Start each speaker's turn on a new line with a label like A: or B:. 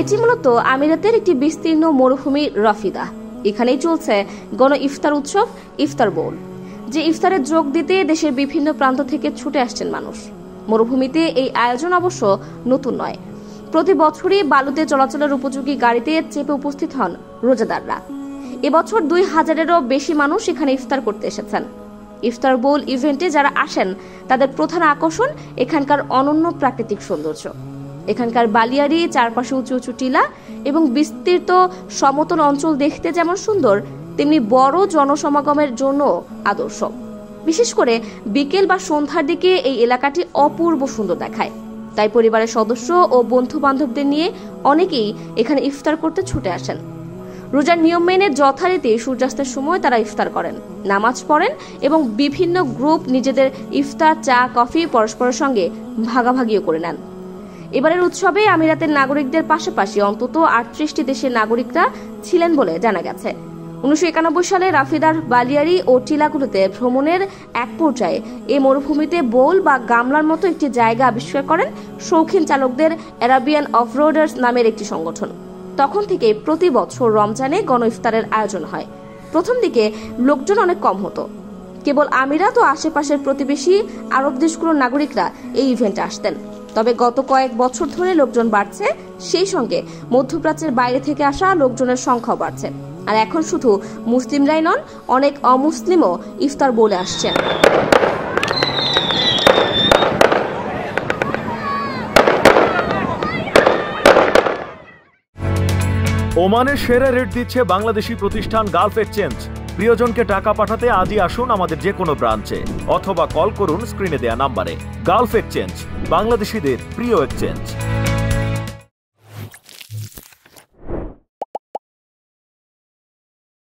A: এটি মূলত আমিরাতের একটি বিস্তীর্ণ মরুভূমি রাফিদা। এখানেই চলছে গণ ইফতার উৎসব, ইফতার বোল, যে ইফতারে যোগ দিতে দেশের বিভিন্ন প্রান্ত থেকে ছুটে আসছেন মানুষ। মরুভূমিতে এই আয়োজন অবশ্য নতুন নয়। প্রতি বছরই বালুতে চলাচলের উপযোগী গাড়িতে চেপে উপস্থিত হন রোজাদাররা। এবছর 2000-এরও বেশি মানুষ এখানে ইফতার করতে এসেছেন। ইফতার বোল ইভেন্টে যারা আসেন তাদের প্রধান আকর্ষণ এখানকার অনন্য প্রাকৃতিক সৌন্দর্য। এখানকার বালিয়াড়ি, চারপাশে উঁচু উঁচু টিলা এবং বিস্তৃত সমতল অঞ্চল দেখতে যেমন সুন্দর, তেমনি বড় জনসমাগমের জন্য আদর্শ। বিশেষ করে বিকেল বা সন্ধ্যার দিকে এই এলাকাটি অপূর্ব সুন্দর দেখায়। তাই পরিবারের সদস্য ও বন্ধু বান্ধবদের নিয়ে অনেকেই এখানে ইফতার করতে ছুটে আসেন। রোজার নিয়ম মেনে যথারীতি সূর্যাস্তের সময় তারা ইফতার করেন, নামাজ পড়েন এবং বিভিন্ন গ্রুপ নিজেদের ইফতার, চা, কফি পরস্পরের সঙ্গে ভাগাভাগিও করে নেন। এবারের উৎসবে আমিরাতের নাগরিকদের পাশাপাশি অন্তত 38টি দেশের নাগরিকরা ছিলেন বলে জানা গেছে। 1991 সালে রাফিদার বালিয়াড়ি ও টিলাগুলোতে ভ্রমণের এক পর্যায়ে এই মরুভূমিতে বোল বা গামলার মতো একটি জায়গা আবিষ্কার করেন শৌখিন চালকদের অ্যারাবিয়ান অফরোডার্স নামের একটি সংগঠন। তখন থেকে প্রতি বছর রমজানে গণ ইফতারের আয়োজন হয়। প্রথম দিকে লোকজন অনেক কম হতো। কেবল আমিরাত ও আশেপাশের প্রতিবেশী আরব দেশগুলোর নাগরিকরা এই ইভেন্টে আসতেন। তবে গত কয়েক বছর ধরে লোকজন বাড়ছে, সেই সঙ্গে মধ্যপ্রাচ্যের বাইরে থেকে আসা লোকজনের সংখ্যাও বাড়ছে। আর এখন শুধু মুসলিমরাই নন, অনেক অমুসলিমও ইফতার বলে আসছেন।
B: ওমানের সেরা রেট দিচ্ছে বাংলাদেশি প্রতিষ্ঠান গালফ এক্সচেঞ্জ। প্রিয়জনকে টাকা পাঠাতে আজই আসুন আমাদের যে কোনো ব্রাঞ্চে অথবা কল করুন স্ক্রিনে দেয়া নাম্বারে। গালফ এক্সচেঞ্জ, বাংলাদেশিদের প্রিয় এক্সচেঞ্জ।